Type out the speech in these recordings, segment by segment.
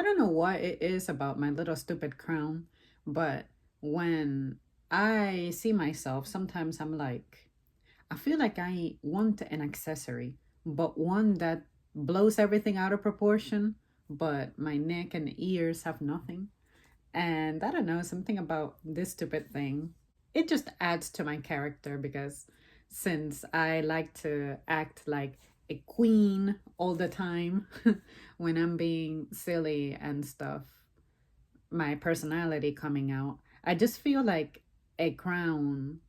don't know what it is about my little stupid crown, but when I see myself, sometimes I'm like, I feel like I want an accessory, but one that blows everything out of proportion, but my neck and ears have nothing. And I don't know, something about this stupid thing. It just adds to my character because since I like to act like a queen all the time when I'm being silly and stuff, my personality coming out, I just feel like a crown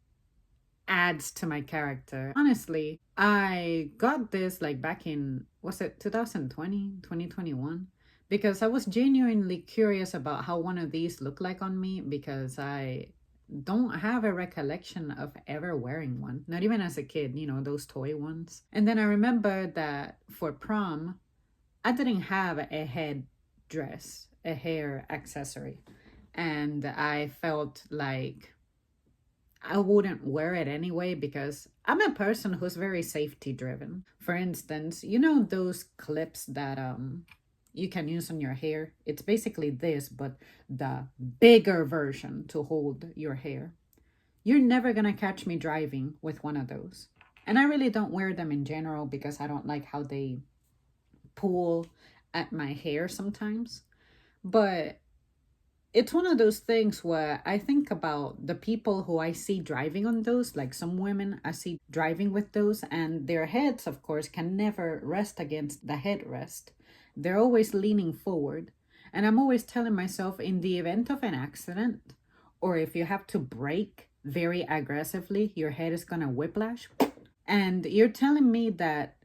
adds to my character. Honestly, I got this like back in, was it 2020, 2021? Because I was genuinely curious about how one of these looked like on me because I don't have a recollection of ever wearing one, not even as a kid, those toy ones. And then I remember that for prom, I didn't have a head dress, a hair accessory. And I felt like I wouldn't wear it anyway because I'm a person who's very safety driven. For instance, those clips that you can use on your hair? It's basically this, but the bigger version to hold your hair. You're never going to catch me driving with one of those. And I really don't wear them in general because I don't like how they pull at my hair sometimes. But it's one of those things where I think about the people who I see driving on those, like some women I see driving with those, and their heads, of course, can never rest against the headrest. They're always leaning forward. And I'm always telling myself, in the event of an accident, or if you have to brake very aggressively, your head is going to whiplash. And you're telling me that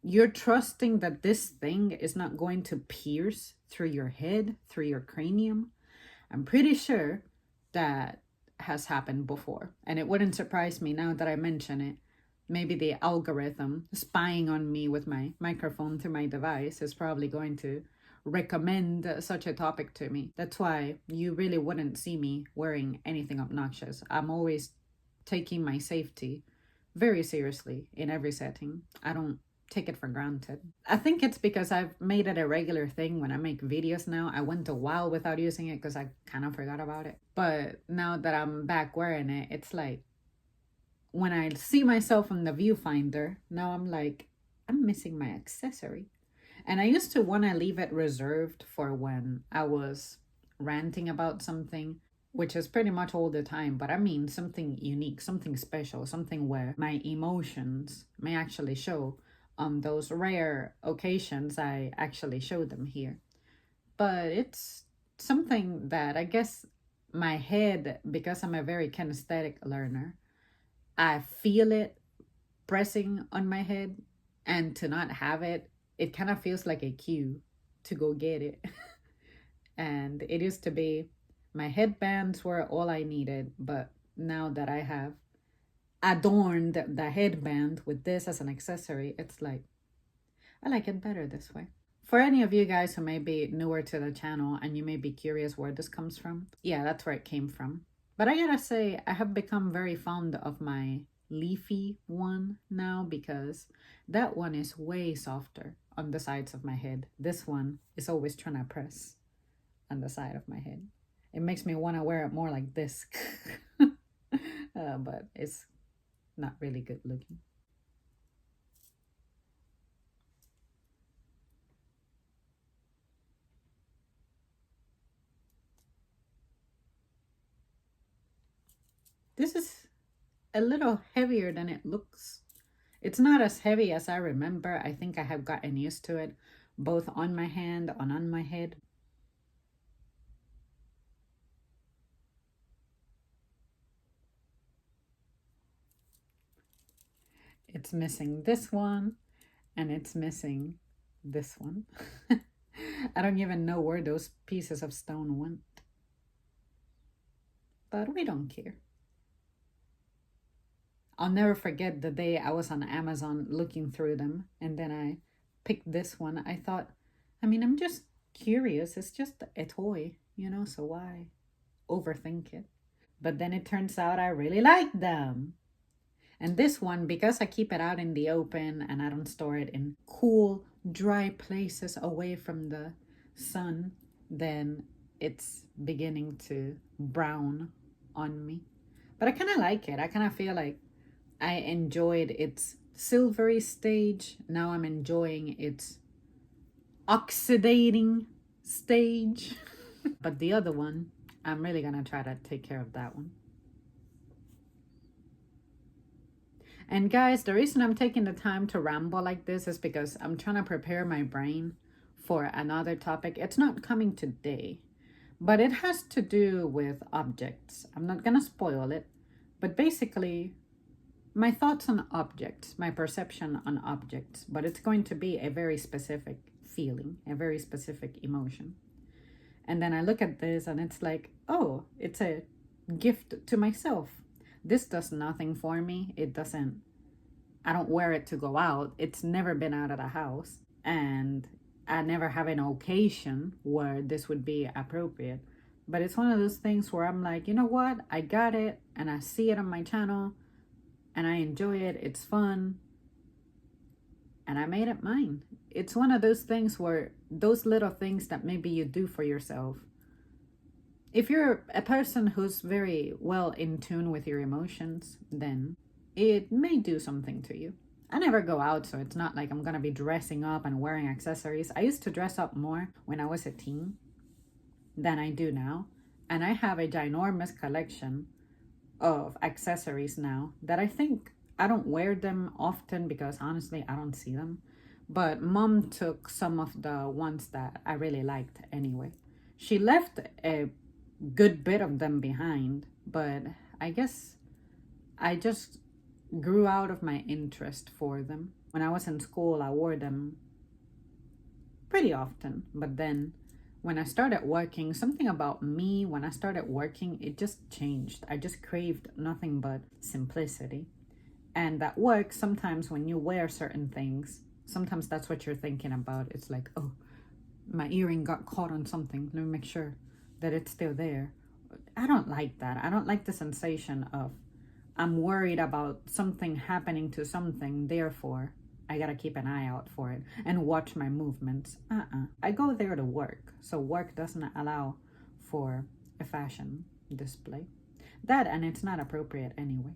you're trusting that this thing is not going to pierce through your head, through your cranium. I'm pretty sure that has happened before. And it wouldn't surprise me now that I mention it. Maybe the algorithm spying on me with my microphone through my device is probably going to recommend such a topic to me. That's why you really wouldn't see me wearing anything obnoxious. I'm always taking my safety very seriously in every setting. I don't take it for granted. I think it's because I've made it a regular thing when I make videos now. I went a while without using it because I kind of forgot about it. But now that I'm back wearing it, it's like when I see myself in the viewfinder, now I'm like, I'm missing my accessory. And I used to want to leave it reserved for when I was ranting about something, which is pretty much all the time, but I mean something unique, something special, something where my emotions may actually show. On those rare occasions, I actually show them here. But it's something that I guess my head, because I'm a very kinesthetic learner, I feel it pressing on my head, and to not have it, it kind of feels like a cue to go get it. And it used to be my headbands were all I needed, but now that I have adorned the headband with this as an accessory, it's like I like it better this way. For any of you guys who may be newer to the channel and you may be curious where this comes from, yeah, that's where it came from. But I gotta say, I have become very fond of my leafy one now because that one is way softer on the sides of my head. This one is always trying to press on the side of my head. It makes me want to wear it more like this. But it's not really good looking. This is a little heavier than it looks. It's not as heavy as I remember. I think I have gotten used to it, both on my hand and on my head. It's missing this one, and it's missing this one. I don't even know where those pieces of stone went. But we don't care. I'll never forget the day I was on Amazon looking through them, and then I picked this one. I thought, I'm just curious. It's just a toy, so why overthink it? But then it turns out I really like them. And this one, because I keep it out in the open and I don't store it in cool, dry places away from the sun, then it's beginning to brown on me. But I kind of like it. I kind of feel like I enjoyed its silvery stage. Now I'm enjoying its oxidating stage. But the other one, I'm really gonna try to take care of that one. And guys, the reason I'm taking the time to ramble like this is because I'm trying to prepare my brain for another topic. It's not coming today, but it has to do with objects. I'm not gonna spoil it, but basically, my thoughts on objects, my perception on objects, but it's going to be a very specific feeling, a very specific emotion. And then I look at this and it's like, oh, it's a gift to myself. This does nothing for me. I don't wear it to go out. It's never been out of the house. And I never have an occasion where this would be appropriate. But it's one of those things where I'm like, you know what? I got it and I see it on my channel and I enjoy it. It's fun. And I made it mine. It's one of those things where those little things that maybe you do for yourself. If you're a person who's very well in tune with your emotions, then it may do something to you. I never go out, so it's not like I'm gonna be dressing up and wearing accessories. I used to dress up more when I was a teen than I do now. And I have a ginormous collection of accessories now that I think I don't wear them often because honestly, I don't see them. But mom took some of the ones that I really liked anyway. She left a good bit of them behind, but I guess I just grew out of my interest for them. When I was in school, I wore them pretty often, but then when I started working, something about me, when I started working, it just changed. I just craved nothing but simplicity. And at work, sometimes when you wear certain things, sometimes that's what you're thinking about. It's like, oh, my earring got caught on something. Let me make sure that it's still there. I don't like that. I don't like the sensation of I'm worried about something happening to something, therefore I gotta keep an eye out for it and watch my movements. I go there to work, so work doesn't allow for a fashion display. That, and it's not appropriate anyway.